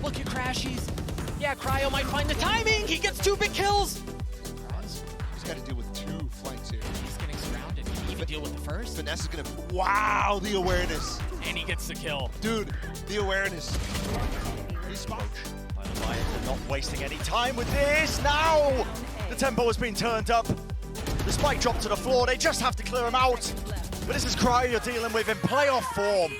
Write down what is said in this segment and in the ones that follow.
Look at Crashies. Yeah, Cryo might find the timing. He gets 2 big kills. He's got to deal with 2 flanks here. He's getting surrounded. Can he even deal with the first? Finesse is going to... Wow, the awareness. And he gets the kill. Dude, the awareness. They're not wasting any time with this. Now the tempo has been turned up. The spike dropped to the floor. They just have to clear him out. But this is Cryo you're dealing with in playoff form.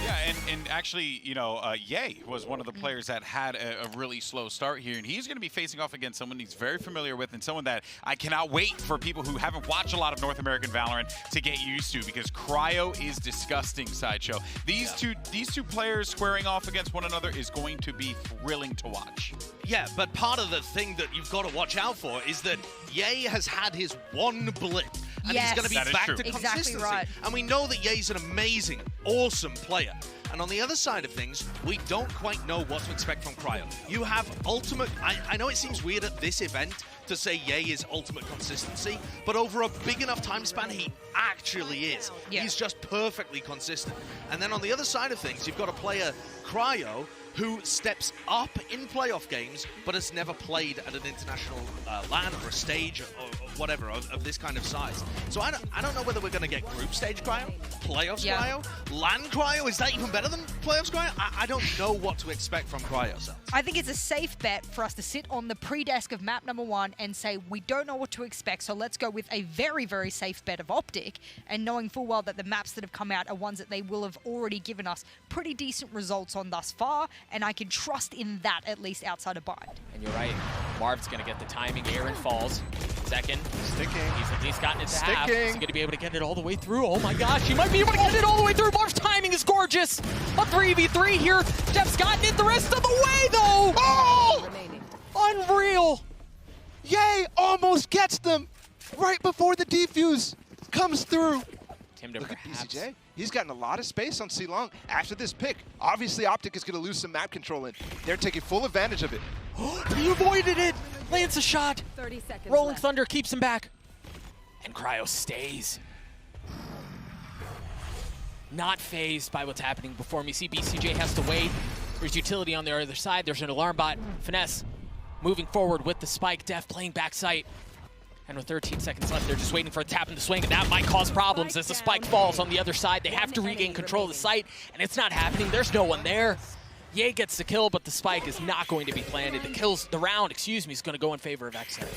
Yeah, and actually, you know, Ye was one of the players that had a really slow start here, and he's going to be facing off against someone he's very familiar with and someone that I cannot wait for people who haven't watched a lot of North American Valorant to get used to, because Cryo is disgusting, Sideshow. These two players squaring off against one another is going to be thrilling to watch. Yeah, but part of the thing that you've got to watch out for is that Ye has had his one blip. And he's going to be back to consistency. Exactly right. And we know that Ye's an amazing, awesome player. And on the other side of things, we don't quite know what to expect from Cryo. You have ultimate... I know it seems weird at this event to say Ye is ultimate consistency, but over a big enough time span, he actually is. Yeah. He's just perfectly consistent. And then on the other side of things, you've got a player, Cryo, who steps up in playoff games, but has never played at an international LAN or a stage or whatever of this kind of size. So I don't know whether we're going to get group stage Cryo, playoffs Cryo, LAN Cryo. Is that even better than playoffs Cryo? I don't know what to expect from Cryo. So I think it's a safe bet for us to sit on the pre-desk of map number 1 and say we don't know what to expect, so let's go with a very, very safe bet of Optic, and knowing full well that the maps that have come out are ones that they will have already given us pretty decent results on thus far, and I can trust in that, at least outside of Bind. And you're right. Marv's going to get the timing. Aaron falls. Second. Sticking. He's at least gotten it to half. Is he going to be able to get it all the way through? Oh my gosh, he might be able to get it all the way through. Marv's timing is gorgeous. A 3v3 here. Jett's gotten it the rest of the way, though. Oh! Unreal. Ye almost gets them right before the defuse comes through. Timber Look at perhaps. BCJ. He's gotten a lot of space on C-Long after this pick. Obviously, Optic is going to lose some map control, and they're taking full advantage of it. He avoided it. Lands a shot. 30 seconds Rolling left. Thunder keeps him back. And Cryo stays. Not phased by what's happening before him. You see BCJ has to wait. There's utility on the other side. There's an alarm bot. Finesse moving forward with the spike. Def playing backside. And with 13 seconds left, they're just waiting for a tap in the swing, and that might cause problems as the spike falls on the other side. They have to regain control of the site, and it's not happening. There's no one there. Ye gets the kill, but the spike is not going to be planted. The round, is going to go in favor of XSET.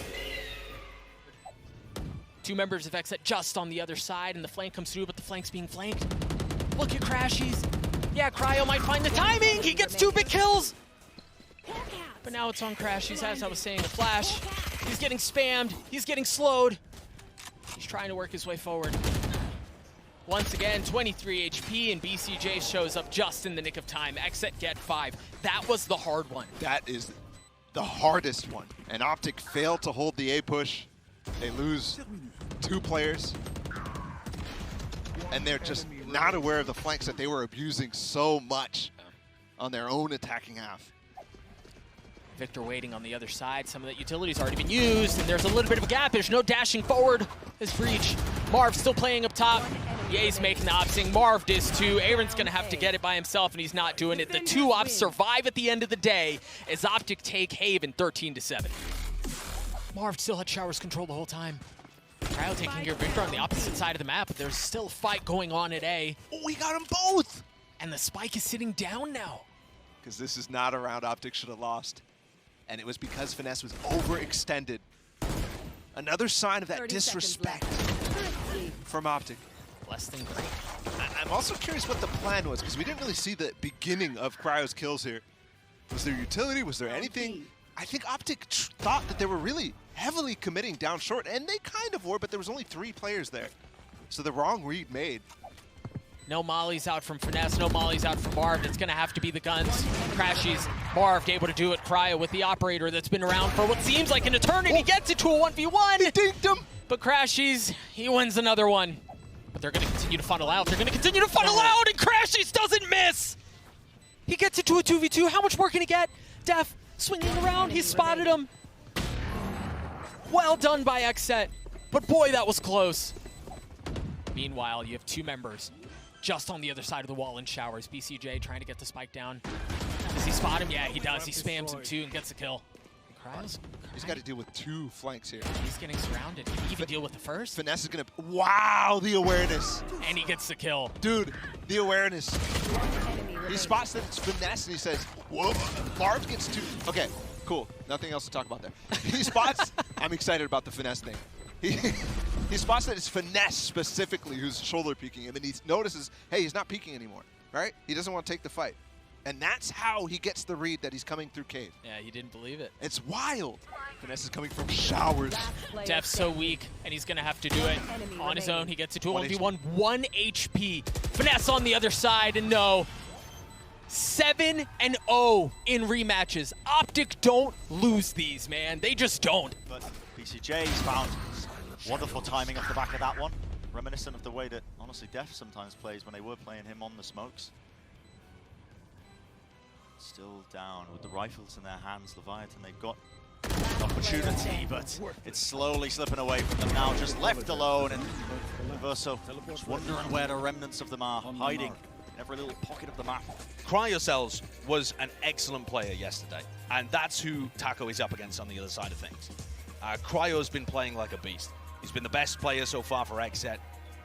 2 members of XSET just on the other side, and the flank comes through, but the flank's being flanked. Look at Crashies. Yeah, Cryo might find the timing. He gets 2 big kills. But now it's on Crashies, as I was saying, the flash. He's getting spammed. He's getting slowed. He's trying to work his way forward. Once again, 23 HP, and BCJ shows up just in the nick of time. XSET get 5. That was the hard one. That is the hardest one. And Optic failed to hold the A push. They lose 2 players. And they're just not aware of the flanks that they were abusing so much on their own attacking half. Victor waiting on the other side. Some of that utility's already been used, and there's a little bit of a gap. There's no dashing forward. This breach. Marv still playing up top. Ye's making the opsing. Marv does too. Aaron's going to have to get it by himself, and he's not doing it. The 2 ops survive at the end of the day as Optic take Haven 13-7. Marv still had showers control the whole time. Cryo taking care of Victor on the opposite side of the map, but there's still a fight going on at A. Oh, we got them both! And the spike is sitting down now. Because this is not a round Optic should have lost. And it was because Finesse was overextended. Another sign of that disrespect from Optic. Less than great. I'm also curious what the plan was, because we didn't really see the beginning of Cryo's kills here. Was there utility? Was there anything? I think Optic thought that they were really heavily committing down short, and they kind of were, but there was only 3 players there. So the wrong read made. No mollies out from Finesse, no mollies out from Marv. It's going to have to be the guns. Crashies, Marv able to do it. Cryo with the operator that's been around for what seems like an eternity. He gets it to a 1v1. He dinked him. But Crashies, he wins another one. But they're going to continue to funnel out. They're going to continue to funnel out, and Crashies doesn't miss. He gets it to a 2v2. How much more can he get? Def swinging around. He spotted him. Well done by XSET. But boy, that was close. Meanwhile, you have two members just on the other side of the wall in showers. BCJ trying to get the spike down. Does he spot him? Yeah, he does. He spams him too and gets the kill. He's got to deal with two flanks here. He's getting surrounded. Can he even deal with the first? Finesse is going to... Wow, the awareness. And he gets the kill. Dude, the awareness. He spots that it's Finesse and he says, whoa, Marv gets two. Okay, cool. Nothing else to talk about there. He spots... I'm excited about the Finesse thing. He spots that it's Finesse specifically who's shoulder peeking, and then he notices, hey, he's not peeking anymore, right? He doesn't want to take the fight. And that's how he gets the read that he's coming through cave. Yeah, he didn't believe it. It's wild. Finesse is coming from showers. Def's so weak, and he's going to have to do it on his own. He gets it to 1v1, 1 HP. Finesse on the other side, and no. 7-0 in rematches. Optic don't lose these, man. They just don't. But BCJ's found wonderful timing off the back of that one. Reminiscent of the way that, honestly, Def sometimes plays when they were playing him on the smokes. Still down with the rifles in their hands, Leviathan. They've got an opportunity, but it's slowly slipping away from them now, just left alone. And Verso just wondering where the remnants of them are hiding in every little pocket of the map. Cryocells was an excellent player yesterday, and that's who Taco is up against on the other side of things. Cryo's been playing like a beast. He's been the best player so far for XSET.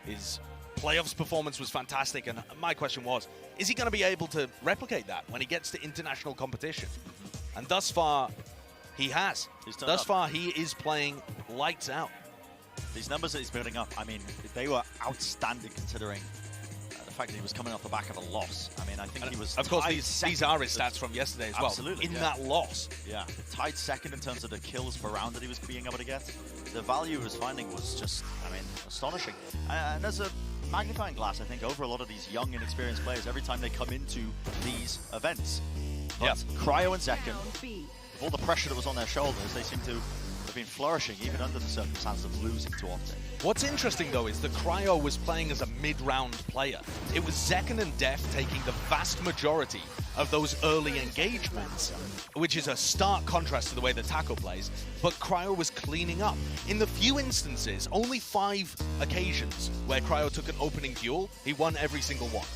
His playoffs performance was fantastic, and my question was, is he going to be able to replicate that when he gets to international competition? And thus far, he has. Thus far, he is playing lights out. These numbers that he's building up, I mean, they were outstanding considering the fact that he was coming off the back of a loss. I mean, I think he was... Of course, these are his stats from yesterday as well. Absolutely, in that loss. Yeah, tied second in terms of the kills per round that he was being able to get. The value he was finding was just, I mean, astonishing. And there's a magnifying glass, I think, over a lot of these young, inexperienced players every time they come into these events. But Cryo and Zekken, with all the pressure that was on their shoulders, they seem to have been flourishing, even under the circumstances of losing to Optic. What's interesting, though, is that Cryo was playing as a mid-round player. It was Zekken and Def taking the vast majority of those early engagements, which is a stark contrast to the way that Taco plays, but Cryo was cleaning up. In the few instances, only 5 occasions where Cryo took an opening duel, he won every single one.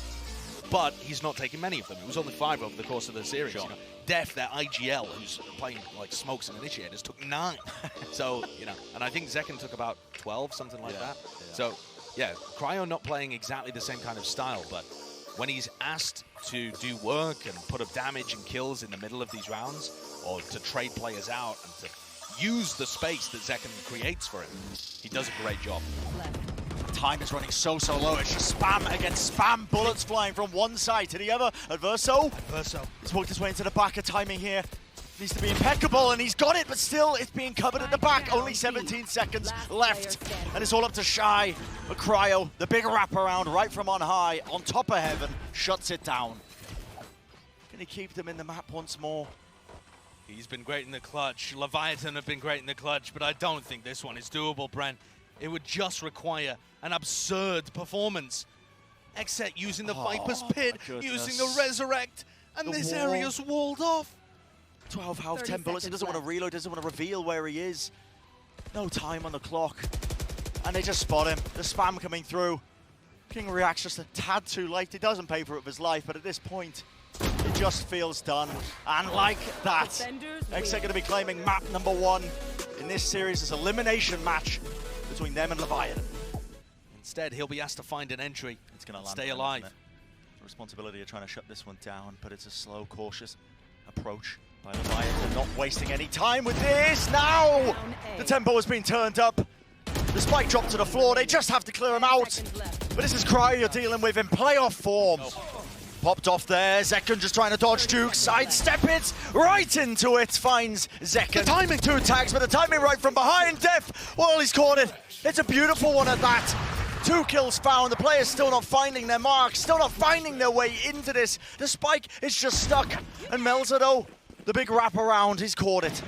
But he's not taking many of them. It was only 5 over the course of the series. Sure. You know, Def, their IGL, who's playing like smokes and initiators, took 9. So, you know, and I think Zekken took about 12, something like that. Yeah. So, yeah, Cryo not playing exactly the same kind of style, but when he's asked to do work and put up damage and kills in the middle of these rounds, or to trade players out and to use the space that Zekken creates for him, he does a great job. Time is running so low. It's just spam against spam. Bullets flying from one side to the other. Adverso. He's worked his way into the back. Of timing here needs to be impeccable, and he's got it, but still it's being covered at the back. Only 17 seconds left, and it's all up to Shy. But Cryo, the big wraparound right from on high, on top of heaven, shuts it down. Can he keep them in the map once more? He's been great in the clutch. Leviathan have been great in the clutch, but I don't think this one is doable, Brent. It would just require an absurd performance. XSET using the Viper's Pit, using the Resurrect, and this area's walled off. 12 health, 10 bullets. He doesn't want to reload, doesn't want to reveal where he is. No time on the clock. And they just spot him. The spam coming through. King reacts just a tad too late. He doesn't pay for it with his life, but at this point, it just feels done. And like that, XSET going to be claiming map number 1 in this series as elimination match between them and Leviathan. Instead, he'll be asked to find an entry. It's going to stay alive. The responsibility of trying to shut this one down, but it's a slow, cautious approach by Leviathan, not wasting any time with this. Now the tempo has been turned up. The spike dropped to the floor. They just have to clear him out. But this is Cryo you're dealing with in playoff form. Popped off there. Zekken just trying to dodge Duke. Sidestep it. Right into it. Finds Zekken. The timing 2 attacks, but the timing right from behind. Def. Well, he's caught it. It's a beautiful one at that. 2 kills found. The players still not finding their mark. Still not finding their way into this. The spike is just stuck. And Melzado, the big wraparound, he's caught it.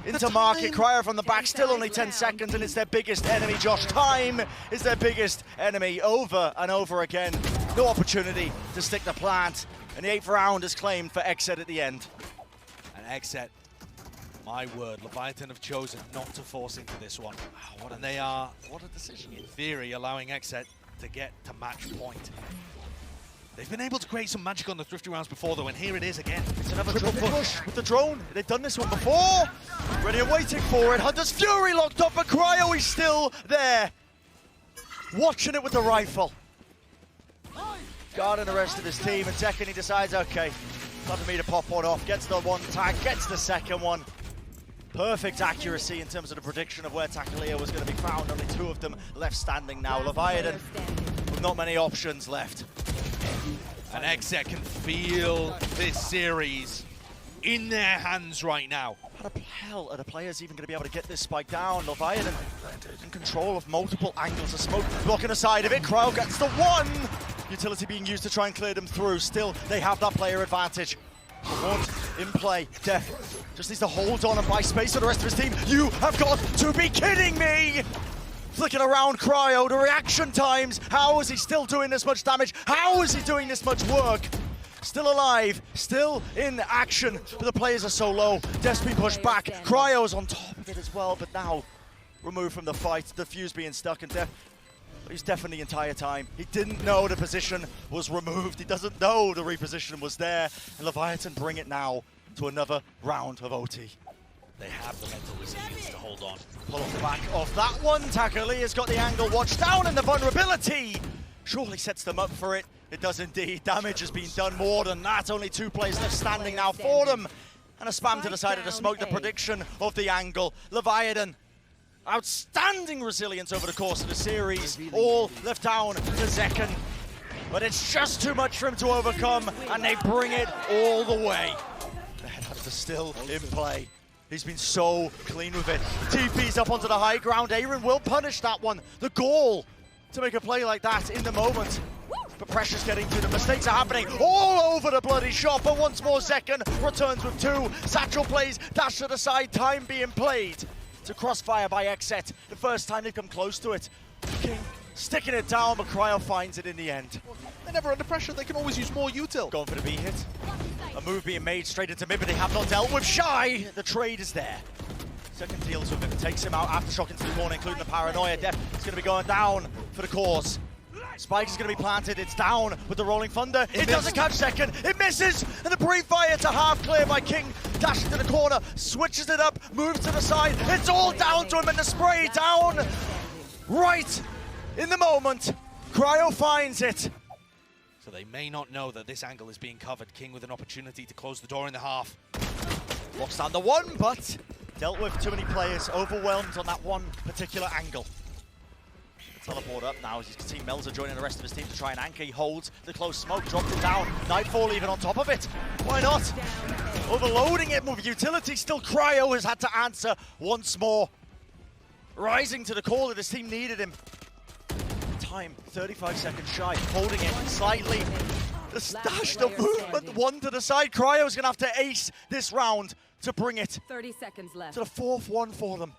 Into market. Cryo from the back. Still only 10 seconds, and it's their biggest enemy. Josh, time is their biggest enemy over and over again. No opportunity to stick the plant, and the 8th round is claimed for XSET at the end. And XSET, my word, Leviathan have chosen not to force into this one. Wow, and they are, what a decision, in theory, allowing XSET to get to match point. They've been able to create some magic on the Thrifty rounds before, though, and here it is again. It's another triple push with the drone. They've done this one before. Ready and waiting for it. Hunter's Fury locked up, but Cryo is still there. Watching it with the rifle. Guarding the rest of his team, and second he decides, okay, time for me to pop one off. Gets the one tag, gets the second one. Perfect accuracy in terms of the prediction of where Takalea was going to be found. Only two of them left standing now. Leviathan with not many options left. And XSET can feel this series in their hands right now. How the hell are the players even going to be able to get this spike down? Leviathan in control of multiple angles of smoke, blocking the side of it. Cryo gets the one! Utility being used to try and clear them through. Still, they have that player advantage. Haunt in play. Def just needs to hold on and buy space for the rest of his team. You have got to be kidding me! Flicking around Cryo, the reaction times. How is he still doing this much damage? How is he doing this much work? Still alive, still in action, but the players are so low. Def's being pushed back. Cryo's on top of it as well, but now removed from the fight. The fuse being stuck, and Def, he's deafened the entire time. He didn't know the position was removed. He doesn't know the reposition was there. And Leviathan bring it now to another round of OT. They have the mental resilience to hold on. Pull off the back of that one. Takalea's got the angle watched down, and the vulnerability surely sets them up for it. It does indeed. Damage has been done more than that. Only two players left standing now for them. And a spam to the side of the smoke. The prediction of the angle. Leviathan, outstanding resilience over the course of the series. All left down to Zekken. But it's just too much for him to overcome, and they bring it all the way. The headhunter still in play. He's been so clean with it. TP's up onto the high ground. Aaron will punish that one. The goal to make a play like that in the moment. But pressure's getting to the mistakes are happening all over the bloody shop. But once more, Zekken returns with two. Satchel plays, dash to the side, time being played. To crossfire by XSET. The first time they've come close to it. King sticking it down, but Cryo finds it in the end. They're never under pressure. They can always use more util. Going for the B hit. A move being made straight into mid, but they have not dealt with Shy. The trade is there. Second deals with him, takes him out aftershock into the corner, including the paranoia. Def is going to be going down for the cause. Spike is going to be planted. It's down with the rolling thunder. It doesn't catch Second. It misses, and the pre-fire to half clear by King. Dashes to the corner, switches it up, moves to the side. It's all down to him, and the spray down right in the moment. Cryo finds it. So they may not know that this angle is being covered. King with an opportunity to close the door in the half. Locks down the one, but dealt with too many players, overwhelmed on that one particular angle. Teleport up now as you can see Melzer joining the rest of his team to try and anchor. He holds the close smoke, dropped it down. Nightfall even on top of it. Why not? Overloading it with utility. Still Cryo has had to answer once more. Rising to the call that his team needed him. Time, 35 seconds shy, holding it slightly. The stash, the movement, one to the side. Cryo's gonna have to ace this round to bring it 30 seconds left. to the fourth one for them.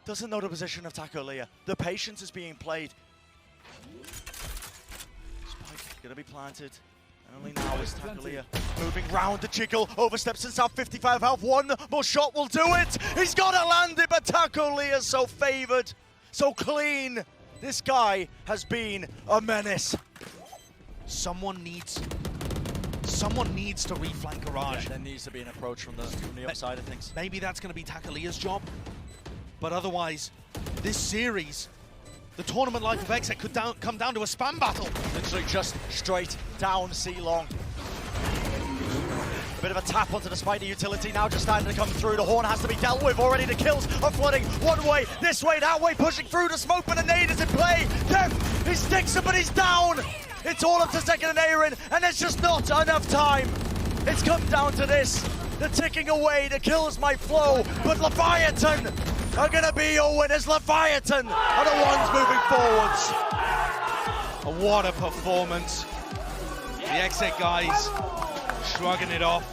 Doesn't know the position of Takalea. The patience is being played. Spike gonna be planted. Only now is Takalea moving round the jiggle, oversteps himself, 55 health, one more shot will do it. He's gotta land it, but Takalea's so favored, so clean. This guy has been a menace. Someone needs to reflank Garage. Yeah, there needs to be an approach from the upside of things. Maybe that's going to be Takalea's job. But otherwise, this series, the tournament life of XSET could come down to a spam battle. Literally just straight down C-Long. A bit of a tap onto the spider utility now just starting to come through. The horn has to be dealt with already. The kills are flooding one way, this way, that way, pushing through the smoke, but the nade is in play. Def, he sticks him, but he's down. It's all up to Zekken and Aaron, and there's just not enough time. It's come down to this. The ticking away, the kills might flow, but Leviathan are gonna be your winners. Leviathan are the ones moving forwards. What a performance. The XSET guys shrugging it off.